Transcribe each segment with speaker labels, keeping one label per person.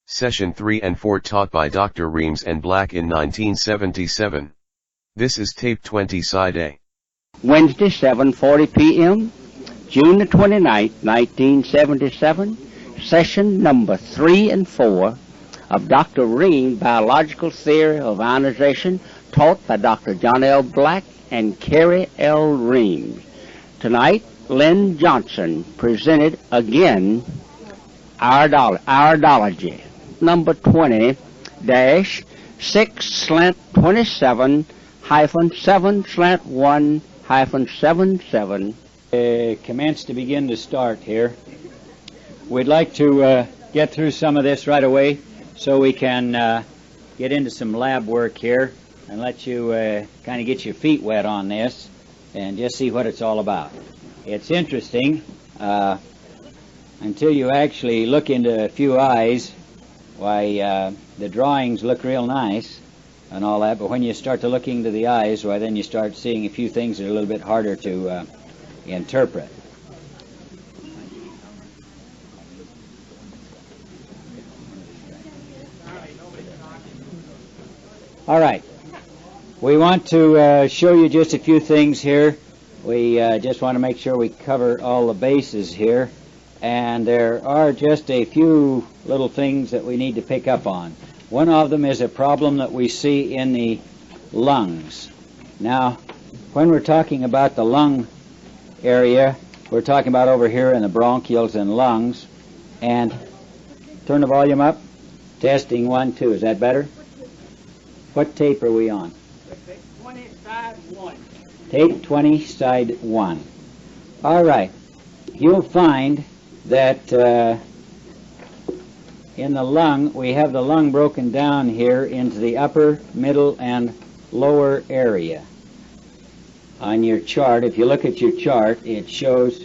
Speaker 1: Session 3 and 4 taught by Dr. Reams and Black in 1977. This is tape 20 side A.
Speaker 2: Wednesday, 7:40 p.m., June the 29th, 1977, session number 3 and 4 of Dr. Reams' Biological Theory of Ionization, taught by Dr. John L. Black and Carey L. Reams. Tonight, Lynn Johnson presented again Iridology, number 20-6/27-7/1-77.
Speaker 3: Commence to begin to start here. We'd like to get through some of this right away so we can get into some lab work here and let you kind of get your feet wet on this and just see what it's all about. It's interesting until you actually look into a few eyes. Why, the drawings look real nice and all that, but when you start to look into the eyes, why, then you start seeing a few things that are a little bit harder to interpret. All right. We want to show you just a few things here. We just want to make sure we cover all the bases here. And there are just a few little things that we need to pick up on. One of them is a problem that we see in the lungs. Now, when we're talking about the lung area, we're talking about over here in the bronchioles and lungs. And turn the volume up. Testing 1, 2. Is that better? What tape are we on?
Speaker 2: Tape 20, side 1.
Speaker 3: Tape 20, side 1. All right. You'll find that in the lung, we have the lung broken down here into the upper, middle, and lower area. On your chart, if you look at your chart, it shows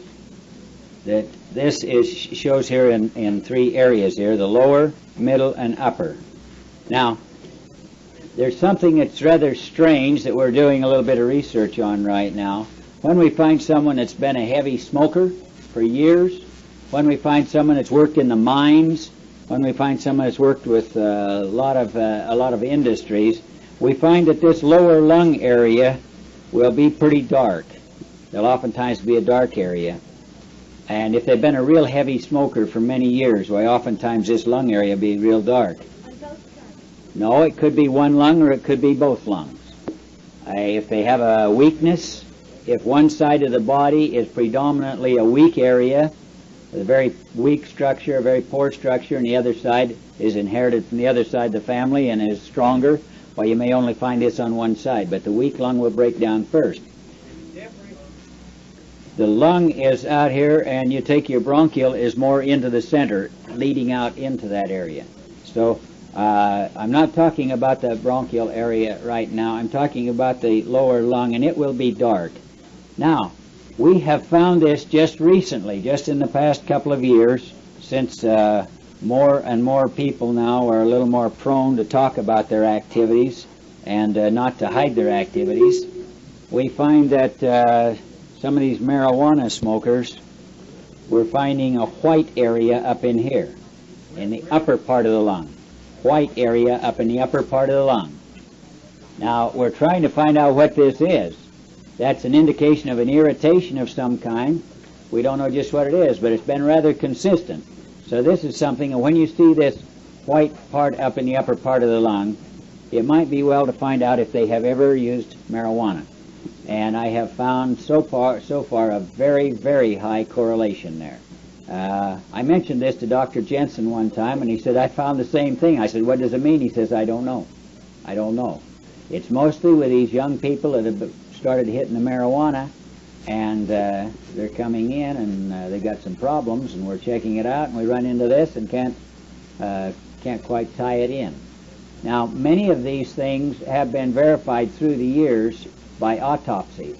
Speaker 3: that this shows here in 3 areas here, the lower, middle, and upper. Now, there's something that's rather strange that we're doing a little bit of research on right now. When we find someone that's been a heavy smoker for years, when we find someone that's worked in the mines, when we find someone that's worked with a lot of industries, we find that this lower lung area will be pretty dark. There'll oftentimes be a dark area. And if they've been a real heavy smoker for many years, why, oftentimes this lung area will be real dark. No, it could be one lung or it could be both lungs. If they have a weakness, if one side of the body is predominantly a weak area, a very weak structure, a very poor structure, and the other side is inherited from the other side of the family and is stronger, well, you may only find this on one side, but the weak lung will break down first. The lung is out here, and you take your bronchial is more into the center, leading out into that area. So I'm not talking about the bronchial area right now. I'm talking about the lower lung, and it will be dark. Now, we have found this just recently, just in the past couple of years, since more and more people now are a little more prone to talk about their activities and not to hide their activities. We find that some of these marijuana smokers, we're finding a white area up in here, in the upper part of the lung. White area up in the upper part of the lung. Now, we're trying to find out what this is. That's an indication of an irritation of some kind. We don't know just what it is, but it's been rather consistent. So this is something, and when you see this white part up in the upper part of the lung, it might be well to find out if they have ever used marijuana. And I have found so far a very, very high correlation there. I mentioned this to Dr. Jensen one time, and he said, I found the same thing. I said, what does it mean? He says, I don't know. I don't know. It's mostly with these young people that have started hitting the marijuana, and they're coming in, and they've got some problems, and we're checking it out, and we run into this and can't quite tie it in. Now, many of these things have been verified through the years by autopsy,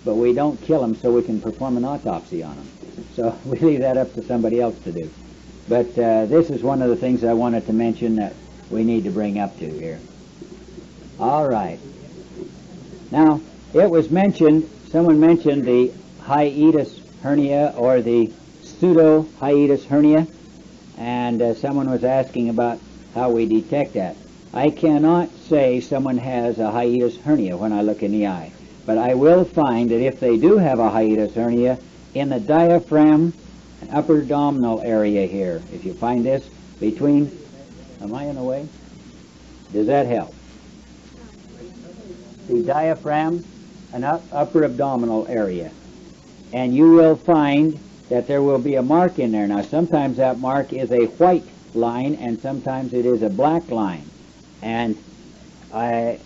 Speaker 3: but we don't kill them so we can perform an autopsy on them. So we leave that up to somebody else to do. But this is one of the things I wanted to mention that we need to bring up to here. All right. Now, it was mentioned, someone mentioned the hiatus hernia or the pseudo-hiatus hernia. And someone was asking about how we detect that. I cannot say someone has a hiatus hernia when I look in the eye, but I will find that if they do have a hiatus hernia in the diaphragm and upper abdominal area here, if you find this between, am I in the way? Does that help? The diaphragm and upper abdominal area. And you will find that there will be a mark in there. Now, sometimes that mark is a white line, and sometimes it is a black line. And I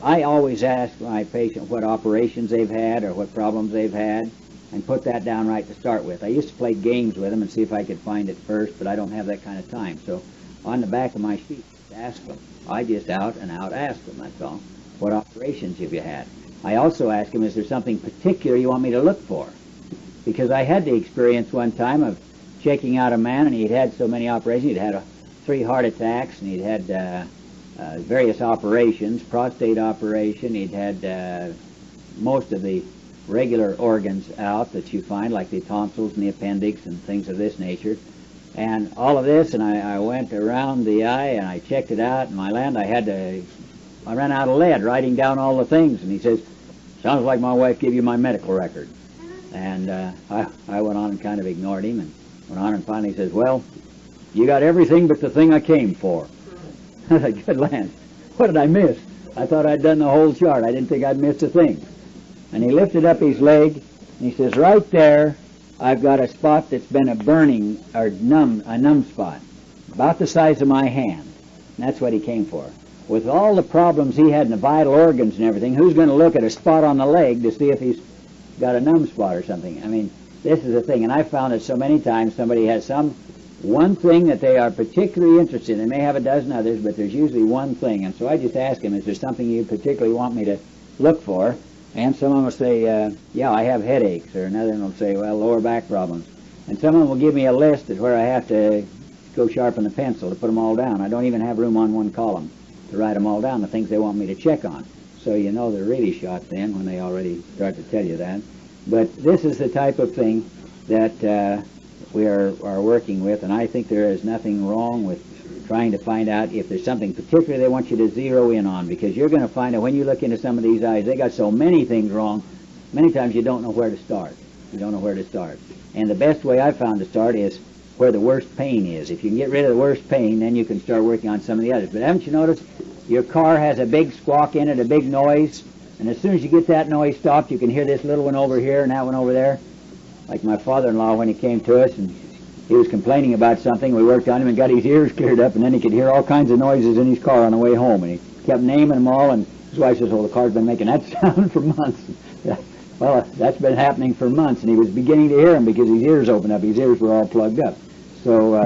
Speaker 3: always ask my patient what operations they've had or what problems they've had, and put that down right to start with. I used to play games with them and see if I could find it first, but I don't have that kind of time. So on the back of my sheet, ask them. I just out and out ask them, that's all. What operations have you had? I also ask them, is there something particular you want me to look for? Because I had the experience one time of checking out a man, and he'd had so many operations. He'd had 3 heart attacks, and he'd had various operations, prostate operation. He'd had most of the regular organs out that you find, like the tonsils and the appendix and things of this nature. And all of this, and I went around the eye, and I checked it out, and my land, I ran out of lead writing down all the things. And he says, sounds like my wife gave you my medical record. And I went on and kind of ignored him, and went on and finally says, well, you got everything but the thing I came for. I said, good land, what did I miss? I thought I'd done the whole chart. I didn't think I'd missed a thing. And he lifted up his leg, and he says, right there, I've got a spot that's been a burning, or a numb spot, about the size of my hand. And that's what he came for. With all the problems he had in the vital organs and everything, who's going to look at a spot on the leg to see if he's got a numb spot or something? I mean, this is the thing, and I found that so many times somebody has one thing that they are particularly interested in. They may have a dozen others, but there's usually one thing. And so I just ask them, is there something you particularly want me to look for? And someone will say, yeah, I have headaches, or another one will say, well, lower back problems. And someone will give me a list of where I have to go sharpen the pencil to put them all down. I don't even have room on one column to write them all down, the things they want me to check on. So you know they're really shot then when they already start to tell you that. But this is the type of thing that we are working with, and I think there is nothing wrong with trying to find out if there's something particular they want you to zero in on, because you're going to find out when you look into some of these eyes, they got so many things wrong, many times you don't know where to start. You don't know where to start. And the best way I've found to start is where the worst pain is. If you can get rid of the worst pain, then you can start working on some of the others. But haven't you noticed your car has a big squawk in it, a big noise, and as soon as you get that noise stopped, you can hear this little one over here and that one over there? Like my father-in-law, when he came to us, and he was complaining about something, we worked on him and got his ears cleared up, and then he could hear all kinds of noises in his car on the way home, and he kept naming them all, and his wife says, well, the car's been making that sound for months. Well, that's been happening for months, and he was beginning to hear them because his ears opened up. His ears were all plugged up. So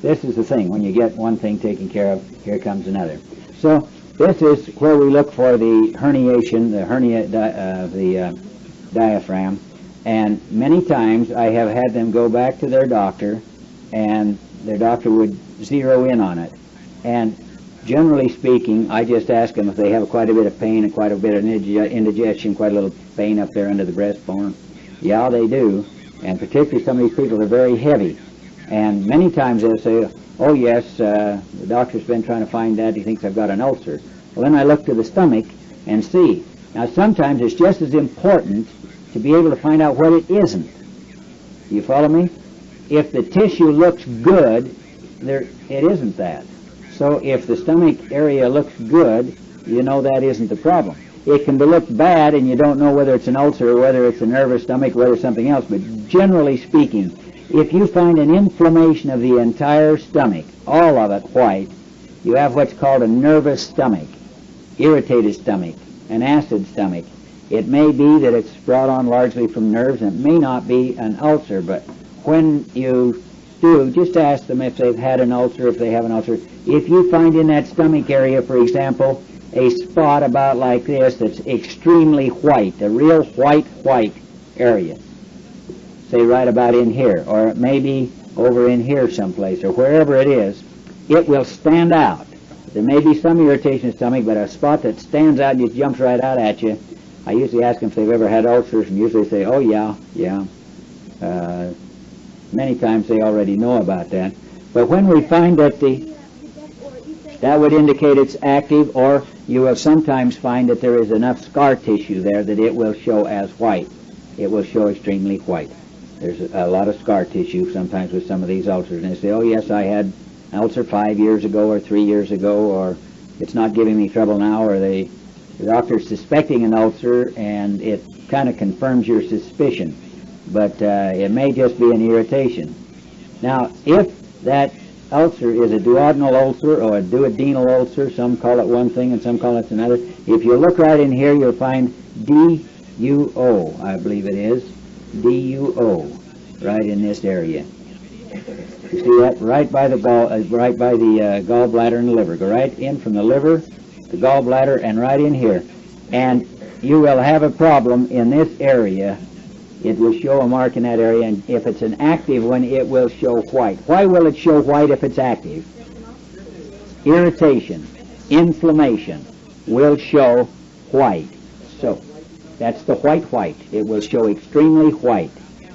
Speaker 3: this is the thing. When you get one thing taken care of, here comes another. So this is where we look for the herniation, the hernia of the diaphragm. And many times I have had them go back to their doctor, and their doctor would zero in on it. And generally speaking, I just ask them if they have quite a bit of pain and quite a bit of indigestion, quite a little pain up there under the breastbone. Yeah, they do. And particularly some of these people are very heavy. And many times they'll say, oh yes, the doctor's been trying to find that. He thinks I've got an ulcer. Well, then I look to the stomach and see. Now sometimes it's just as important to be able to find out what it isn't. You follow me? If the tissue looks good, it isn't that. So if the stomach area looks good, you know that isn't the problem. It can look bad and you don't know whether it's an ulcer or whether it's a nervous stomach or whether it's something else. But generally speaking, if you find an inflammation of the entire stomach, all of it white, you have what's called a nervous stomach, irritated stomach, an acid stomach. It may be that it's brought on largely from nerves, and it may not be an ulcer, but when you do, just ask them if they've had an ulcer, if they have an ulcer. If you find in that stomach area, for example, a spot about like this that's extremely white, a real white area, say right about in here, or maybe over in here someplace, or wherever it is, it will stand out. There may be some irritation in the stomach, but a spot that stands out and just jumps right out at you. I usually ask them if they've ever had ulcers, and usually say, oh yeah. Many times they already know about that. But when we find that that would indicate it's active, or you will sometimes find that there is enough scar tissue there that it will show as white. It will show extremely white. There's a lot of scar tissue sometimes with some of these ulcers, and they say, oh yes, I had an ulcer 5 years ago or 3 years ago, or it's not giving me trouble now, or the doctor's suspecting an ulcer, and it kind of confirms your suspicion. But it may just be an irritation. Now, if that ulcer is a duodenal ulcer or a duodenal ulcer, some call it one thing and some call it another. If you look right in here, you'll find DUO, I believe it is, DUO, right in this area. You see that right by the gallbladder and the liver. Go right in from the liver, the gallbladder, and right in here, and you will have a problem in this area. It will show a mark in that area, and if it's an active one, it will show white. Why will it show white if it's active? Irritation, inflammation will show white. So, that's the white. It will show extremely white.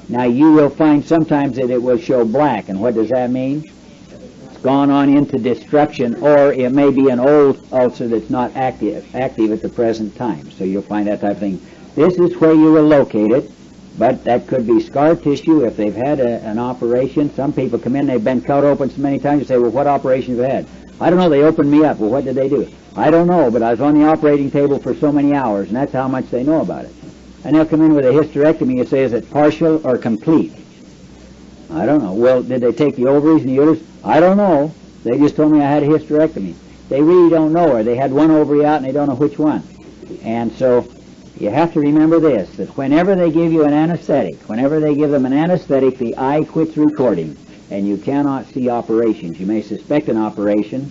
Speaker 3: Now, you will find sometimes that it will show black, and what does that mean? It's gone on into destruction, or it may be an old ulcer that's not active at the present time. So you'll find that type of thing. This is where you will locate it. But that could be scar tissue if they've had an operation. Some people come in, they've been cut open so many times, you say, well, what operation have you had? I don't know, they opened me up. Well, what did they do? I don't know, but I was on the operating table for so many hours, and that's how much they know about it. And they'll come in with a hysterectomy and say, is it partial or complete? I don't know. Well, did they take the ovaries and the uterus? I don't know. They just told me I had a hysterectomy. They really don't know, or they had one ovary out and they don't know which one. And so you have to remember this, that whenever they give you an anesthetic, whenever they give them an anesthetic, the eye quits recording, and you cannot see operations. You may suspect an operation.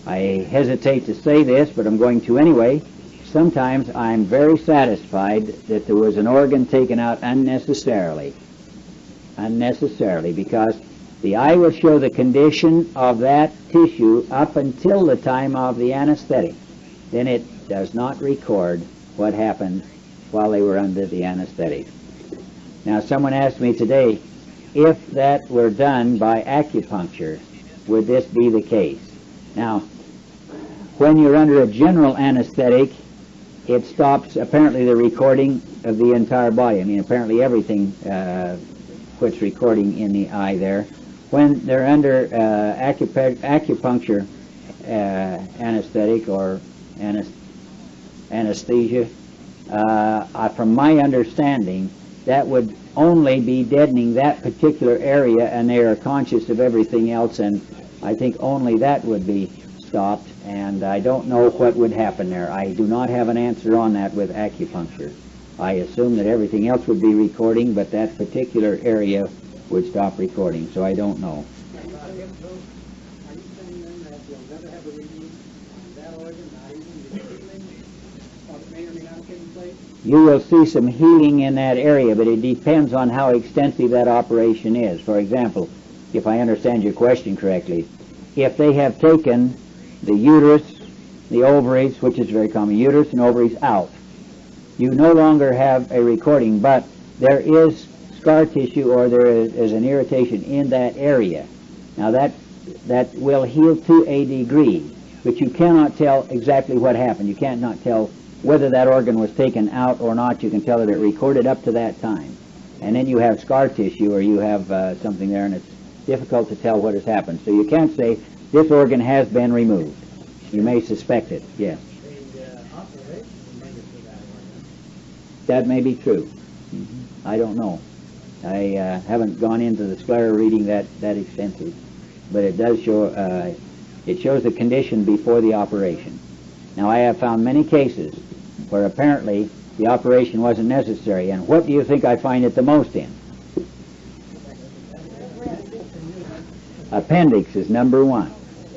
Speaker 3: I hesitate to say this, but I'm going to anyway. Sometimes I'm very satisfied that there was an organ taken out unnecessarily, because the eye will show the condition of that tissue up until the time of the anesthetic. Then it does not record what happened while they were under the anesthetic. Now, someone asked me today, if that were done by acupuncture, would this be the case? Now, when you're under a general anesthetic, it stops, apparently, the recording of the entire body. I mean, apparently everything quits recording in the eye there. When they're under acupuncture anesthetic or anesthesia, from my understanding, that would only be deadening that particular area, and they are conscious of everything else, and I think only that would be stopped, and I don't know what would happen there. I do not have an answer on that with acupuncture. I assume that everything else would be recording, but that particular area would stop recording, so I don't know. You will see some healing in that area, but it depends on how extensive that operation is. For example, if I understand your question correctly, if they have taken the uterus, the ovaries, which is very common, uterus and ovaries out, you no longer have a recording, but there is scar tissue or there is an irritation in that area. Now that will heal to a degree, but you cannot tell exactly what happened. You cannot tell whether that organ was taken out or not. You can tell that it recorded up to that time. And then you have scar tissue or you have something there, and it's difficult to tell what has happened. So you can't say this organ has been removed. You may suspect it, yes. That may be true. I don't know. I haven't gone into the sclera reading that extensive, but it does show, it shows the condition before the operation. Now, I have found many cases where apparently the operation wasn't necessary, and what do you think I find it the most in? Appendix is number one.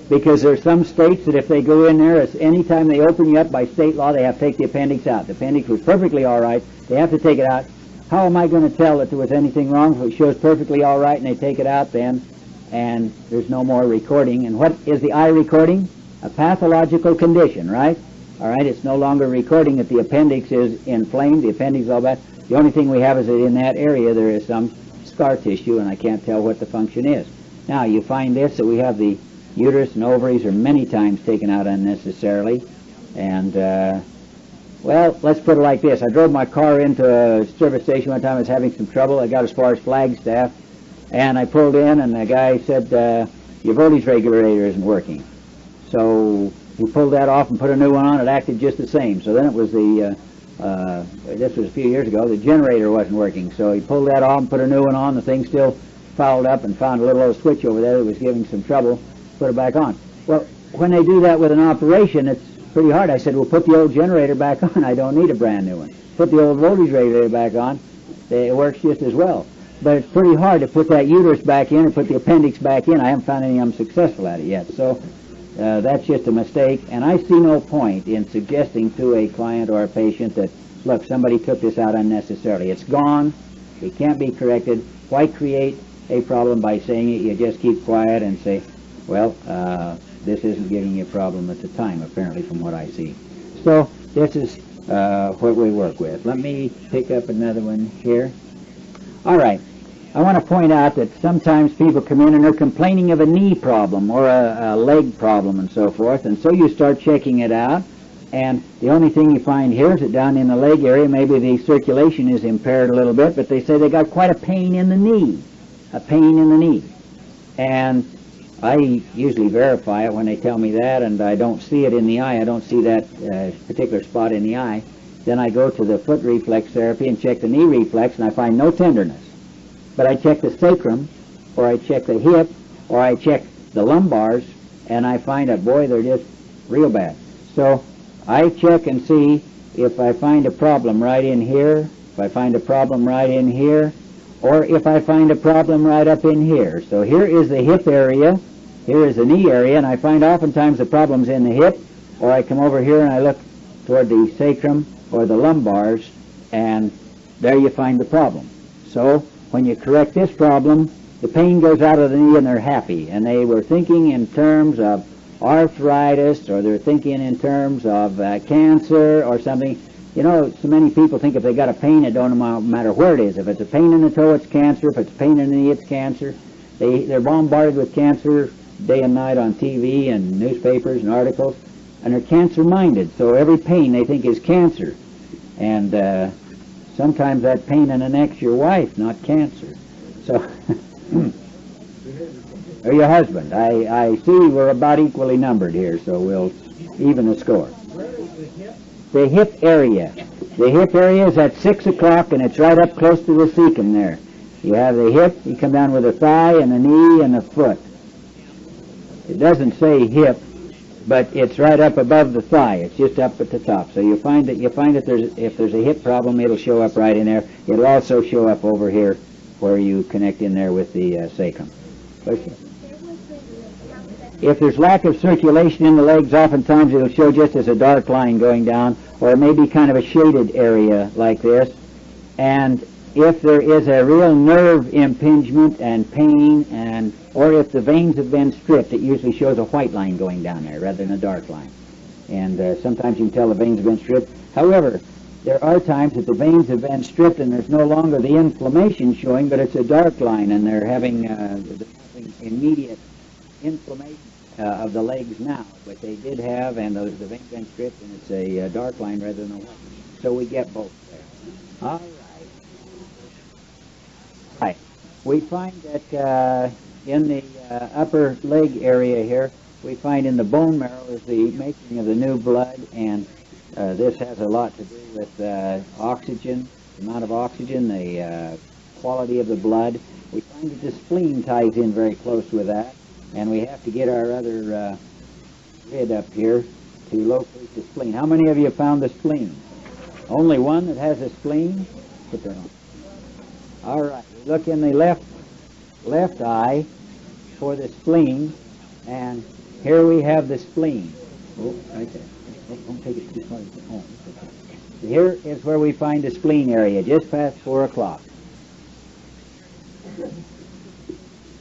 Speaker 3: Because there are some states that if they go in there, any time they open you up by state law, they have to take the appendix out. The appendix was perfectly all right. They have to take it out. How am I going to tell that there was anything wrong if it shows perfectly all right and they take it out then and there's no more recording? And what is the eye recording? A pathological condition, right? All right, it's no longer recording that the appendix is inflamed, the appendix is all that. The only thing we have is that in that area there is some scar tissue, and I can't tell what the function is. Now, you find this, that we have the uterus and ovaries are many times taken out unnecessarily. And, well, let's put it like this. I drove my car into a service station one time. I was having some trouble. I got as far as Flagstaff, and I pulled in, and the guy said, your voltage regulator isn't working. So he pulled that off and put a new one on. It acted just the same. So then it was this was a few years ago, the generator wasn't working. So he pulled that off and put a new one on. The thing still fouled up, and found a little old switch over there that was giving some trouble. Put it back on. Well, when they do that with an operation, it's pretty hard. I said, well, put the old generator back on. I don't need a brand new one. Put the old voltage regulator back on. It works just as well. But it's pretty hard to put that uterus back in or put the appendix back in. I haven't found any of them successful at it yet. So that's just a mistake. And I see no point in suggesting to a client or a patient that, look, somebody took this out unnecessarily. It's gone. It can't be corrected. Why create a problem by saying it? You just keep quiet and say, well, this isn't giving you a problem at the time, apparently, from what I see. So this is what we work with. Let me pick up another one here. All right. I want to point out that sometimes people come in and they're complaining of a knee problem or a leg problem and so forth, and so you start checking it out, and the only thing you find here is that down in the leg area, maybe the circulation is impaired a little bit, but they say they got quite a pain in the knee, And I usually verify it when they tell me that, and I don't see it in the eye. I don't see that particular spot in the eye. Then I go to the foot reflex therapy and check the knee reflex, and I find no tenderness. But I check the sacrum, or I check the hip, or I check the lumbars, and I find that, boy, they're just real bad. So I check and see if I find a problem right in here, if I find a problem right in here, or if I find a problem right up in here. So here is the hip area, here is the knee area, and I find oftentimes the problem's in the hip, or I come over here and I look toward the sacrum or the lumbars, and there you find the problem. So when you correct this problem, the pain goes out of the knee and they're happy. And they were thinking in terms of arthritis, or they're thinking in terms of cancer or something. You know, so many people think if they got a pain, it don't matter where it is. If it's a pain in the toe, it's cancer. If it's a pain in the knee, it's cancer. They're bombarded with cancer day and night on TV and newspapers and articles, and they're cancer-minded. So every pain they think is cancer. And sometimes that pain in the neck's your wife, not cancer. So, or your husband. I see we're about equally numbered here, so we'll even the score. The hip area. The hip area is at 6 o'clock, and it's right up close to the cecum there. You have the hip, you come down with the thigh and the knee and the foot. It doesn't say hip, but it's right up above the thigh. It's just up at the top. So you find that if there's a hip problem, it'll show up right in there. It'll also show up over here where you connect in there with the sacrum. Okay. If there's lack of circulation in the legs, oftentimes it'll show just as a dark line going down, or maybe kind of a shaded area like this. And if there is a real nerve impingement and pain, or if the veins have been stripped, it usually shows a white line going down there rather than a dark line. And sometimes you can tell the veins have been stripped. However, there are times that the veins have been stripped and there's no longer the inflammation showing, but it's a dark line, and they're having immediate inflammation of the legs now. But they did have, and the veins have been stripped, and it's a dark line rather than a white. So we get both there. All right. Right. We find that in the upper leg area here, we find in the bone marrow is the making of the new blood, and this has a lot to do with oxygen, the amount of oxygen, the quality of the blood. We find that the spleen ties in very close with that, and we have to get our other lid up here to locate the spleen. How many of you have found the spleen? Only one that has a spleen? Put that on. All right. We look in the left eye for the spleen, and here we have the spleen. Oh, right there. Don't take it too far. Oh, okay. Here is where we find the spleen area, just past 4 o'clock.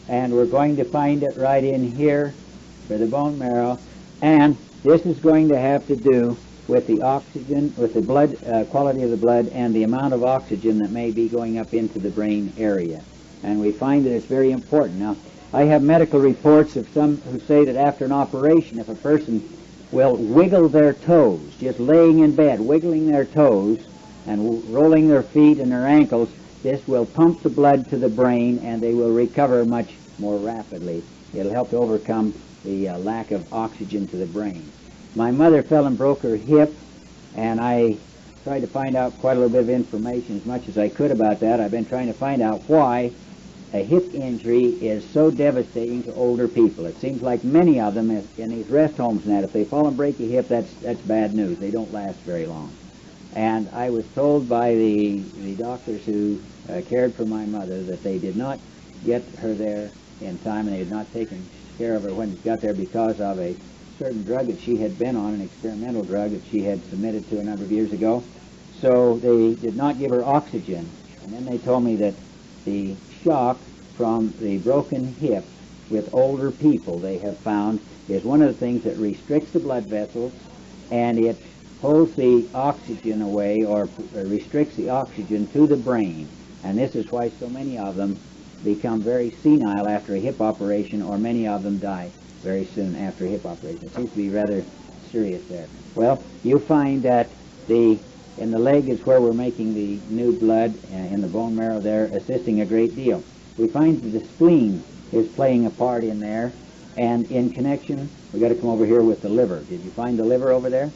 Speaker 3: And we're going to find it right in here for the bone marrow. And this is going to have to do with the oxygen, with the blood, quality of the blood, and the amount of oxygen that may be going up into the brain area. And we find that it's very important. Now, I have medical reports of some who say that after an operation, if a person will wiggle their toes, just laying in bed, wiggling their toes and rolling their feet and their ankles, this will pump the blood to the brain and they will recover much more rapidly. It'll help to overcome the lack of oxygen to the brain. My mother fell and broke her hip, and I tried to find out quite a little bit of information, as much as I could about that. I've been trying to find out why a hip injury is so devastating to older people. It seems like many of them in these rest homes and that, if they fall and break a hip, that's bad news. They don't last very long. And I was told by the doctors who cared for my mother that they did not get her there in time, and they had not taken care of her when she got there because of a certain drug that she had been on, an experimental drug that she had submitted to a number of years ago. So they did not give her oxygen. And then they told me that the shock from the broken hip with older people, they have found, is one of the things that restricts the blood vessels, and it pulls the oxygen away, or restricts the oxygen to the brain. And this is why so many of them become very senile after a hip operation, or many of them die very soon after a hip operation. It seems to be rather serious there. Well, you find that in the leg is where we're making the new blood, in the bone marrow there, assisting a great deal. We find that the spleen is playing a part in there, and in connection, we've got to come over here with the liver. Did you find the liver over there?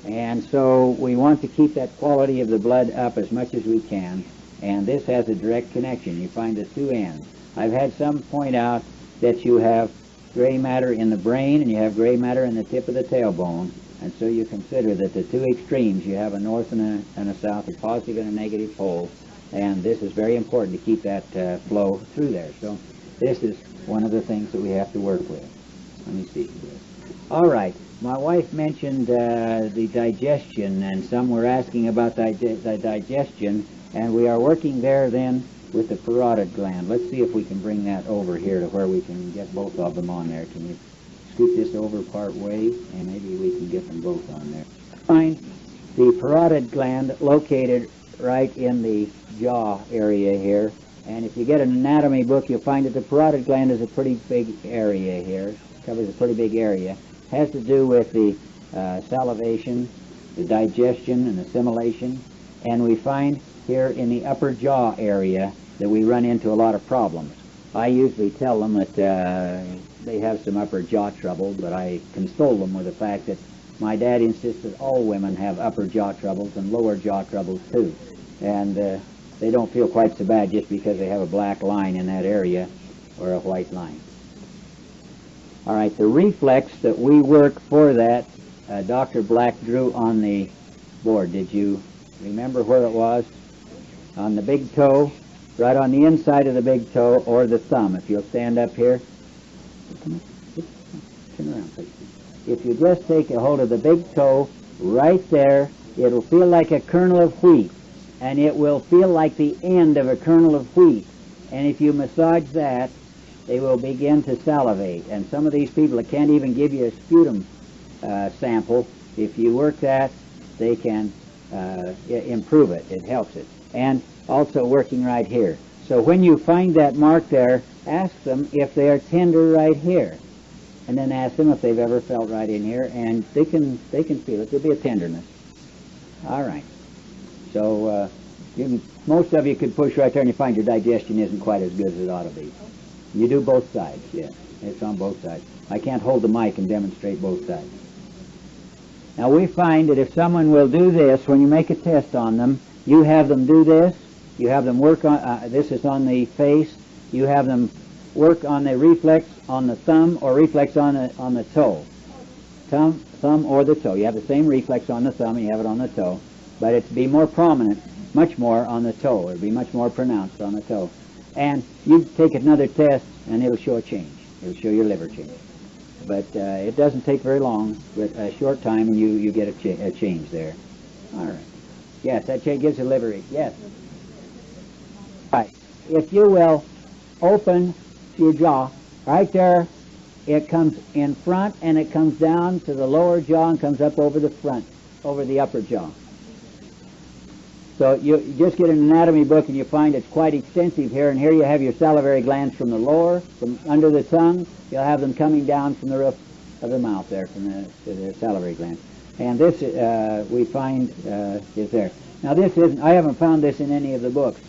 Speaker 3: And so we want to keep that quality of the blood up as much as we can, and this has a direct connection. You find the two ends. I've had some point out that you have gray matter in the brain and you have gray matter in the tip of the tailbone, and so you consider that the two extremes, you have a north and a south, a positive and a negative pole, and this is very important to keep that flow through there. So this is one of the things that we have to work with. Let me see. All right. My wife mentioned the digestion, and some were asking about the digestion, and we are working there then with the parotid gland. Let's see if we can bring that over here to where we can get both of them on there. Can you scoot this over part way, and maybe we can get them both on there. Find the parotid gland located right in the jaw area here, and if you get an anatomy book, you'll find that the parotid gland is a pretty big area here, covers a pretty big area. Has to do with the salivation, the digestion, and assimilation, and we find here in the upper jaw area that we run into a lot of problems. I usually tell them that they have some upper jaw trouble, but I console them with the fact that my dad insists that all women have upper jaw troubles and lower jaw troubles too, and they don't feel quite so bad just because they have a black line in that area or a white line. All right, the reflex that we work for that, Dr. Black drew on the board. Did you remember where it was? On the big toe, right on the inside of the big toe, or the thumb. If you'll stand up here. Turn around, please. If you just take a hold of the big toe, right there, it'll feel like a kernel of wheat, and it will feel like the end of a kernel of wheat. And if you massage that, they will begin to salivate. And some of these people that can't even give you a sputum sample, if you work that, they can improve it. It helps it. And also working right here. So when you find that mark there, ask them if they are tender right here. And then ask them if they've ever felt right in here, and they can feel it. There'll be a tenderness. All right. So most of you could push right there and you find your digestion isn't quite as good as it ought to be. You do both sides, yes. It's on both sides. I can't hold the mic and demonstrate both sides. Now we find that if someone will do this, when you make a test on them, you have them do this, you have them work on, this is on the face, you have them work on the reflex on the thumb or reflex on the toe. Thumb or the toe. You have the same reflex on the thumb and you have it on the toe, but it's be more prominent, much more on the toe. It'll be much more pronounced on the toe. And you take another test and it'll show a change. It'll show your liver change. But it doesn't take very long, but a short time and you get a change there. All right. Yes, that gives a liver. Yes. All right. If you will open your jaw, right there, it comes in front and it comes down to the lower jaw and comes up over the front, over the upper jaw. So you just get an anatomy book and you find it's quite extensive here, and here you have your salivary glands from the lower, from under the tongue. You'll have them coming down from the roof of the mouth there, from the salivary glands. And this we find is there. Now this isn't, I haven't found this in any of the books.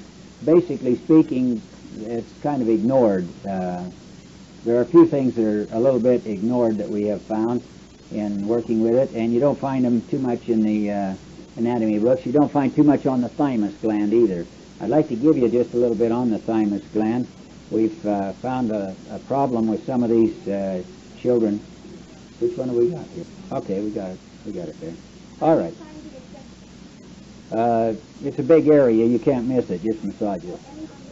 Speaker 3: Basically speaking, it's kind of ignored. There are a few things that are a little bit ignored that we have found in working with it, and you don't find them too much in the anatomy books. You don't find too much on the thymus gland either. I'd like to give you just a little bit on the thymus gland. We've found a problem with some of these children. Which one have we got here? Okay, we got it. We got it there. All right. It's a big area. You can't miss it. Just massage it.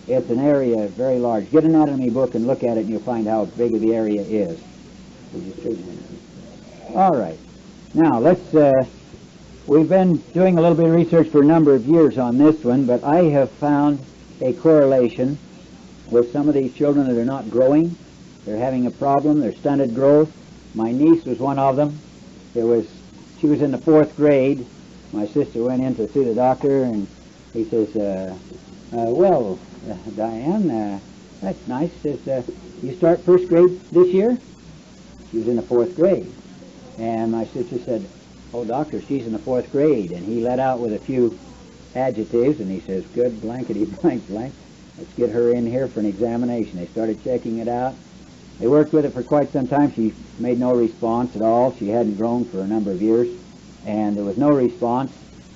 Speaker 3: It's an area very large. Get an anatomy book and look at it, and you'll find how big the area is. All right. Now let's. We've been doing a little bit of research for a number of years on this one, but I have found a correlation with some of these children that are not growing. They're having a problem. They're stunted growth. My niece was one of them. She was in the 4th grade. My sister went in to see the doctor, and he says, well, Diane, that's nice. Says, you start 1st grade this year? She was in the 4th grade. And my sister said, oh, doctor, she's in the 4th grade. And he let out with a few adjectives, and he says, good blankety blank blank. Let's get her in here for an examination. They started checking it out. They worked with it for quite some time. She made no response at all. She hadn't grown for a number of years, and there was no response.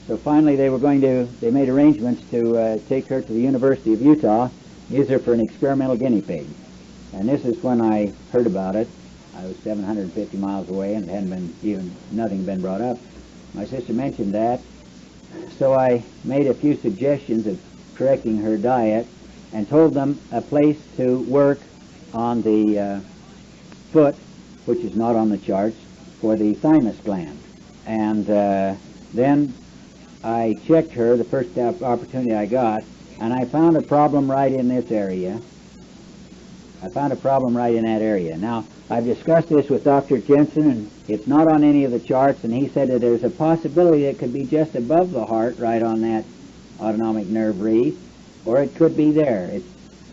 Speaker 3: So finally they made arrangements to take her to the University of Utah, use her for an experimental guinea pig. And this is when I heard about it. I was 750 miles away, and nothing been brought up. My sister mentioned that, so I made a few suggestions of correcting her diet and told them a place to work on the foot, which is not on the charts, for the thymus gland. And then I checked her the first opportunity I got, and I found a problem right in this area. I found a problem right in that area. Now, I've discussed this with Dr. Jensen, and it's not on any of the charts, and he said that there's a possibility that it could be just above the heart, right on that autonomic nerve reed, or it could be there.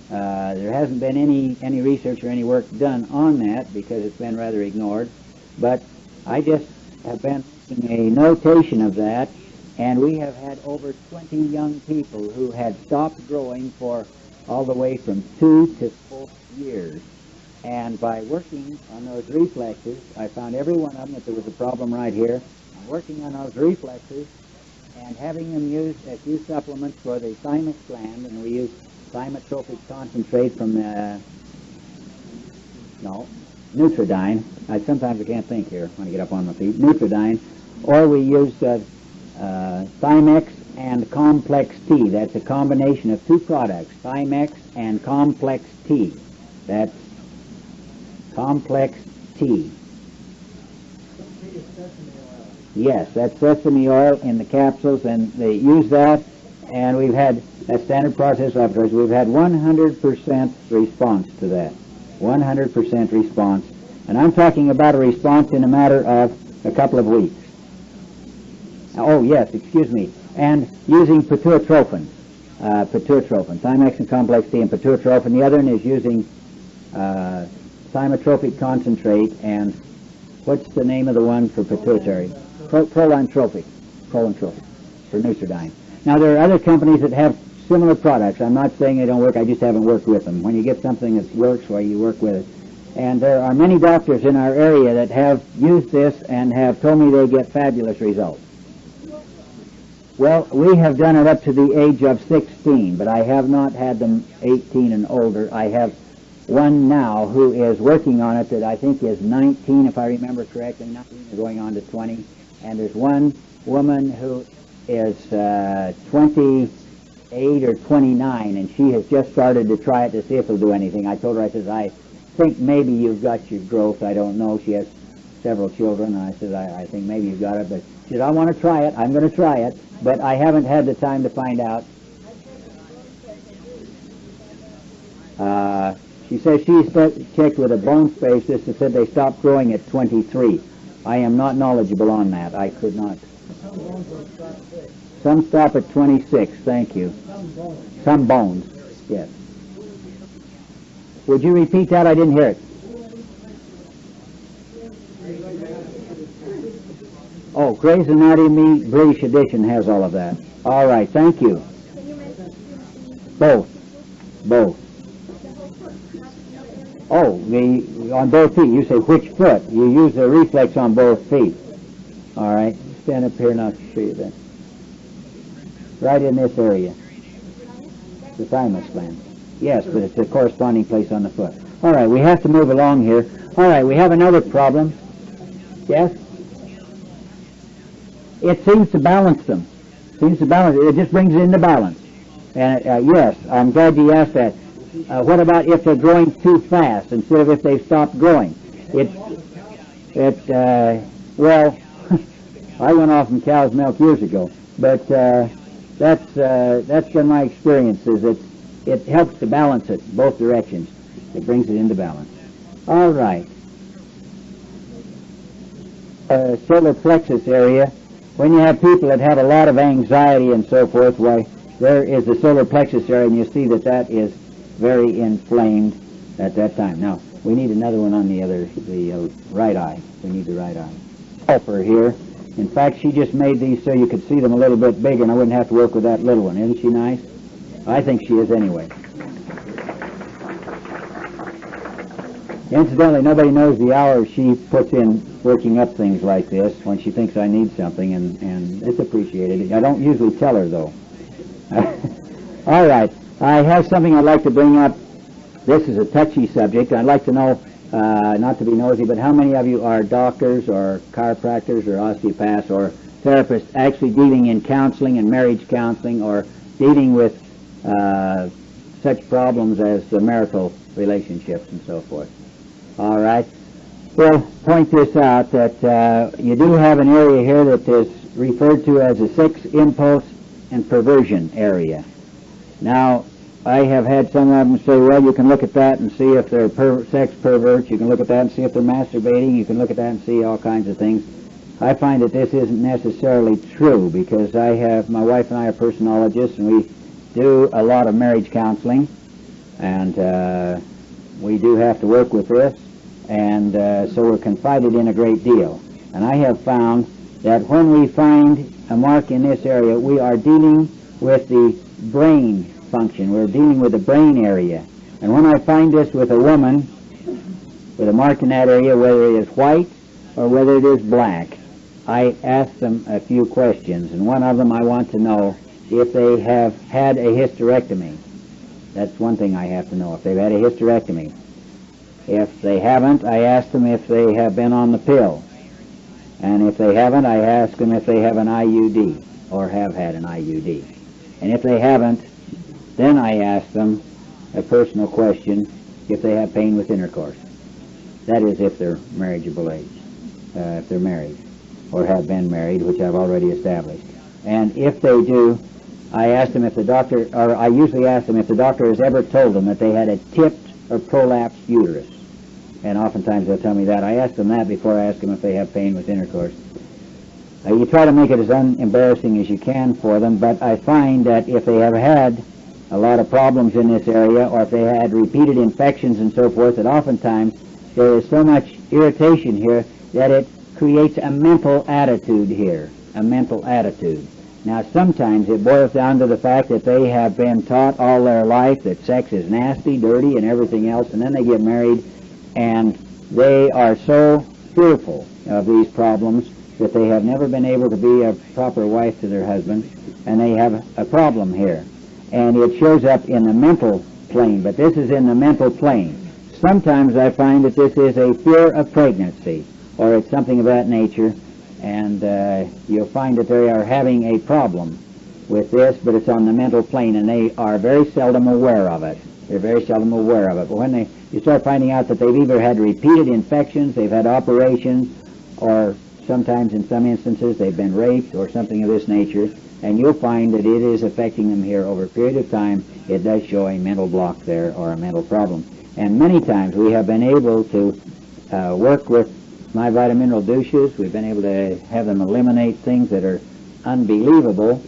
Speaker 3: There hasn't been any research or any work done on that because it's been rather ignored, but I just have been making a notation of that, and we have had over 20 young people who had stopped growing for all the way from 2 to 4 years. And by working on those reflexes, I found every one of them that there was a problem right here. And working on those reflexes and having them use a few supplements for the thymus gland, and we use thymotropic concentrate from Nutridyne. Sometimes I can't think here when I get up on my feet. Nutridyne, or we use Thymex and Complex T. That's a combination of two products, Thymex and Complex T. That's Complex T. Yes, that's sesame oil in the capsules, and they use that, and we've had a standard process laboratories. We've had 100% response to that. 100% response. And I'm talking about a response in a matter of a couple of weeks. Oh, yes, excuse me. And using pituitrophin. Thymex and Complex T and pituitrophin. The other one is using thymotropic concentrate, and what's the name of the one for pituitary? Prolantropic for Nutridyne. Now, there are other companies that have similar products. I'm not saying they don't work, I just haven't worked with them. When you get something that works, well, you work with it. And there are many doctors in our area that have used this and have told me they get fabulous results. Well, we have done it up to the age of 16, but I have not had them 18 and older. I have one now who is working on it that I think is 19, if I remember correctly, 19, going on to 20. And there's one woman who is 28 or 29, and she has just started to try it to see if it'll do anything. I told her, I said, I think maybe you've got your growth. I don't know. She has several children, and I said, I think maybe you've got it. But she said, I want to try it. I'm going to try it, but I haven't had the time to find out. She says she's checked with a bone specialist and said they stopped growing at 23. I am not knowledgeable on that. I could not. Some stop at 26, thank you. Some bones, yes. Would you repeat that? I didn't hear it. Oh, Grey's Anatomy British edition has all of that. All right, thank you. Both. Oh, on both feet. You say which foot? You use the reflex on both feet. All right, stand up here and I'll show you that. Right in this area. The thymus gland. Yes, but it's the corresponding place on the foot. All right, we have to move along here. All right, we have another problem. Yes? It seems to balance them. It just brings it into balance. And yes, I'm glad you asked that. What about if they're growing too fast instead of if they've stopped growing? Well, I went off from cow's milk years ago, but that's been my experience. Is it helps to balance it both directions. It brings it into balance. All right. Solar plexus area. When you have people that have a lot of anxiety and so forth, why, there is the solar plexus area, and you see that is very inflamed at that time. Now, we need another one on the right eye. We need the right eye. Helper here. In fact, she just made these so you could see them a little bit bigger, and I wouldn't have to work with that little one. Isn't she nice? I think she is anyway. Incidentally, nobody knows the hours she puts in working up things like this when she thinks I need something, and it's appreciated. I don't usually tell her, though. All right. I have something I'd like to bring up. This is a touchy subject. I'd like to know, not to be nosy, but how many of you are doctors or chiropractors or osteopaths or therapists actually dealing in counseling and marriage counseling or dealing with such problems as the marital relationships and so forth? All right. We'll point this out that you do have an area here that is referred to as a sex impulse and perversion area. Now, I have had some of them say, well, you can look at that and see if they're sex perverts. You can look at that and see if they're masturbating. You can look at that and see all kinds of things. I find that this isn't necessarily true because my wife and I are personologists, and we do a lot of marriage counseling, and we do have to work with this, and so we're confided in a great deal. And I have found that when we find a mark in this area, we are dealing with the brain function. We're dealing with the brain area. And when I find this with a woman with a mark in that area, whether it is white or whether it is black, I ask them a few questions. And one of them, I want to know if they have had a hysterectomy. That's one thing I have to know, if they've had a hysterectomy. If they haven't, I ask them if they have been on the pill. And if they haven't, I ask them if they have an IUD or have had an IUD. And if they haven't, then I ask them a personal question if they have pain with intercourse. That is, if they're marriageable age, if they're married or have been married, which I've already established. And if they do, I ask them if the doctor, or I usually ask them if the doctor has ever told them that they had a tipped or prolapsed uterus. And oftentimes they'll tell me that. I ask them that before I ask them if they have pain with intercourse. You try to make it as unembarrassing as you can for them, but I find that if they have had a lot of problems in this area, or if they had repeated infections and so forth, that oftentimes there is so much irritation here that it creates a mental attitude here, a mental attitude. Now, sometimes it boils down to the fact that they have been taught all their life that sex is nasty, dirty, and everything else, and then they get married, and they are so fearful of these problems that they have never been able to be a proper wife to their husband, and they have a problem here. And it shows up in the mental plane, but this is in the mental plane. Sometimes I find that this is a fear of pregnancy, or it's something of that nature, and you'll find that they are having a problem with this, but it's on the mental plane, and they are very seldom aware of it. They're very seldom aware of it. But when you start finding out that they've either had repeated infections, they've had operations, or sometimes in some instances they've been raped or something of this nature, and you'll find that it is affecting them here over a period of time. It does show a mental block there or a mental problem. And many times we have been able to work with my vitamin mineral douches. We've been able to have them eliminate things that are unbelievable,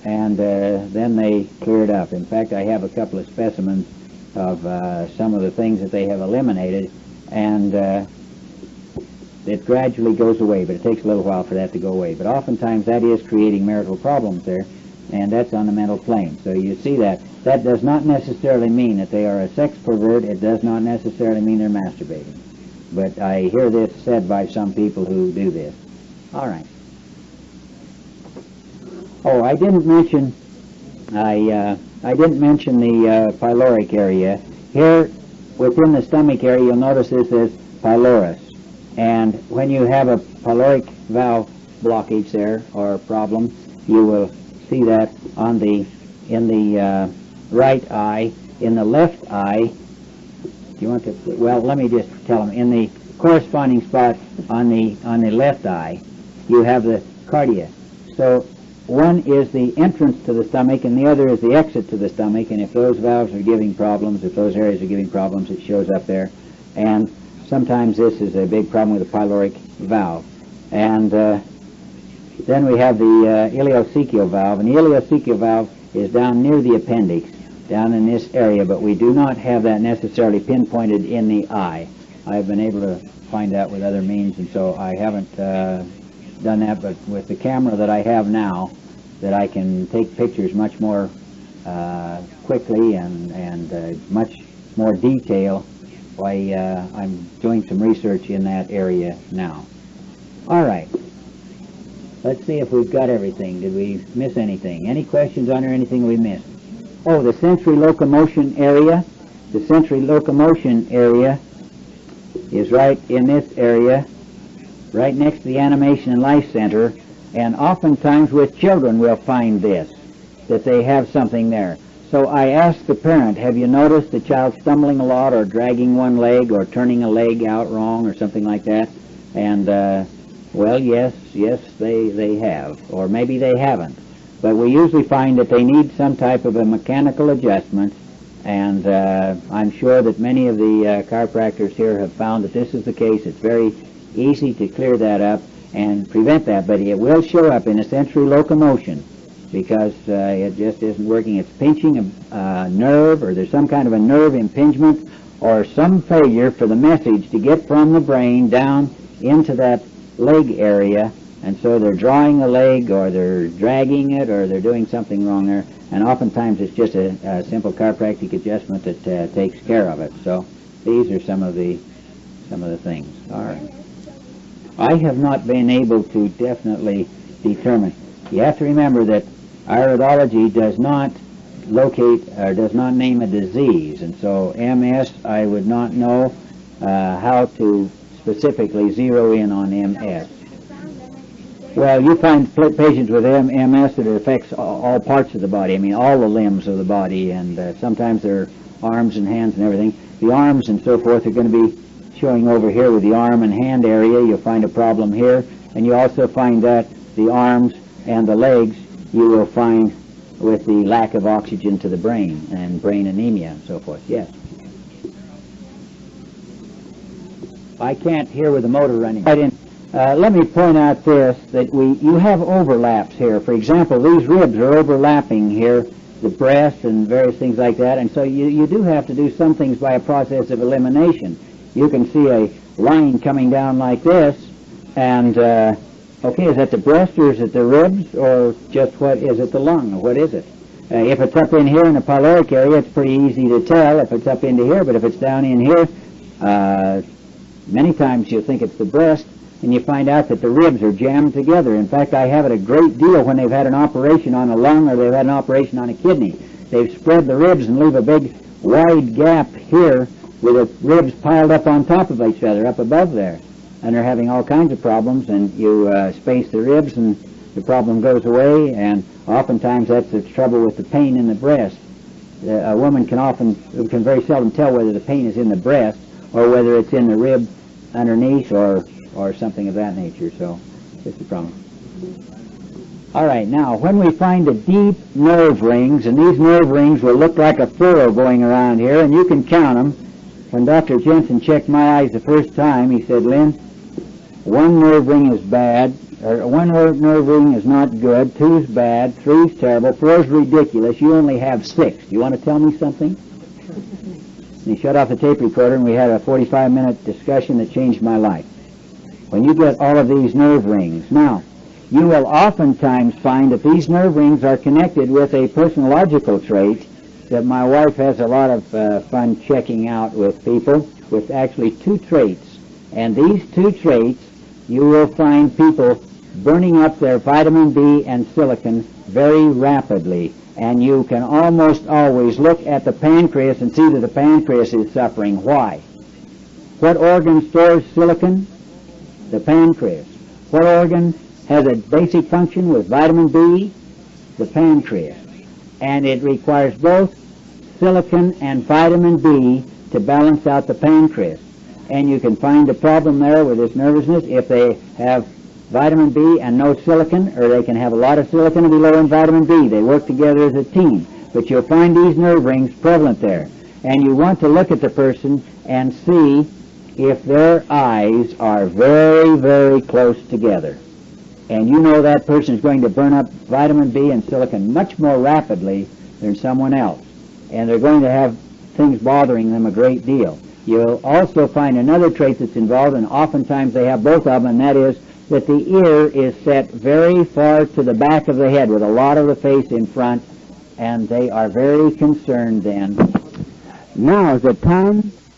Speaker 3: and then they clear it up. In fact, I have a couple of specimens of some of the things that they have eliminated, and it gradually goes away, but it takes a little while for that to go away. But oftentimes that is creating marital problems there, and that's on the mental plane. So you see that. That does not necessarily mean that they are a sex pervert. It does not necessarily mean they're masturbating. But I hear this said by some people who do this. All right. Oh, I didn't mention the pyloric area. Here within the stomach area, you'll notice this is pylorus. And when you have a pyloric valve blockage there, or problem, you will see that in the right eye. In the left eye, do you want to, well, let me just tell them, in the corresponding spot on the left eye, you have the cardia. So one is the entrance to the stomach, and the other is the exit to the stomach, and if those valves are giving problems, if those areas are giving problems, it shows up there. And sometimes this is a big problem with the pyloric valve. And then we have the ileocecal valve, and the ileocecal valve is down near the appendix, down in this area, but we do not have that necessarily pinpointed in the eye. I've been able to find that with other means, and so I haven't done that, but with the camera that I have now, that I can take pictures much more quickly and much more detail, why I'm doing some research in that area now. All right. Let's see if we've got everything. Did we miss anything? Any questions on or anything we missed? Oh, the sensory locomotion area. The sensory locomotion area is right in this area, right next to the Animation and Life Center, and oftentimes with children we'll find this, that they have something there. So I asked the parent, have you noticed the child stumbling a lot or dragging one leg or turning a leg out wrong or something like that? And, well, yes, they have, or maybe they haven't. But we usually find that they need some type of a mechanical adjustment, and I'm sure that many of the chiropractors here have found that this is the case. It's very easy to clear that up and prevent that, but it will show up in a sensory locomotion because it just isn't working. It's pinching a nerve, or there's some kind of a nerve impingement or some failure for the message to get from the brain down into that leg area, and so they're drawing the leg, or they're dragging it, or they're doing something wrong there, and oftentimes it's just a simple chiropractic adjustment that takes care of it. So these are some of the things. All right. I have not been able to definitely determine. You have to remember that iridology does not locate or does not name a disease, and so MS, I would not know how to specifically zero in on MS. Well, you find patients with MS that it affects all parts of the body, I mean all the limbs of the body, and sometimes their arms and hands and everything. The arms and so forth are going to be showing over here with the arm and hand area. You'll find a problem here, and you also find that the arms and the legs you will find with the lack of oxygen to the brain and brain anemia and so forth. Yes? I can't hear with the motor running. Let me point out this, that you have overlaps here. For example, these ribs are overlapping here, the breast and various things like that, and so you do have to do some things by a process of elimination. You can see a line coming down like this, and okay, is that the breast, or is it the ribs, or just what is it, the lung, or what is it? If it's up in here in the pyloric area, it's pretty easy to tell if it's up into here, but if it's down in here, many times you think it's the breast, and you find out that the ribs are jammed together. In fact, I have it a great deal when they've had an operation on a lung or they've had an operation on a kidney. They've spread the ribs and leave a big wide gap here with the ribs piled up on top of each other, up above there. And they're having all kinds of problems, and you space the ribs and the problem goes away, and oftentimes that's the trouble with the pain in the breast. A woman can very seldom tell whether the pain is in the breast or whether it's in the rib underneath or something of that nature, so it's the problem. All right, now, when we find the deep nerve rings, and these nerve rings will look like a furrow going around here, and you can count them. When Dr. Jensen checked my eyes the first time, he said, Lynn, one nerve ring is bad, One nerve ring is not good, 2's bad, 3's terrible, 4's ridiculous. You only have 6. You want to tell me something? He shut off the tape recorder, and we had a 45-minute discussion that changed my life. When you get all of these nerve rings, now, you will oftentimes find that these nerve rings are connected with a personological trait that my wife has a lot of fun checking out with people, with actually 2 traits. And these 2 traits, you will find people burning up their vitamin B and silicon very rapidly. And you can almost always look at the pancreas and see that the pancreas is suffering. Why? What organ stores silicon? The pancreas. What organ has a basic function with vitamin B? The pancreas. And it requires both silicon and vitamin B to balance out the pancreas. And you can find a problem there with this nervousness if they have vitamin B and no silicon, or they can have a lot of silicon and be low in vitamin B. They work together as a team. But you'll find these nerve rings prevalent there. And you want to look at the person and see if their eyes are very, very close together. And you know that person is going to burn up vitamin B and silicon much more rapidly than someone else. And they're going to have things bothering them a great deal. You'll also find another trait that's involved, and oftentimes they have both of them, and that is that the ear is set very far to the back of the head with a lot of the face in front, and they are very concerned then.
Speaker 2: Now is the time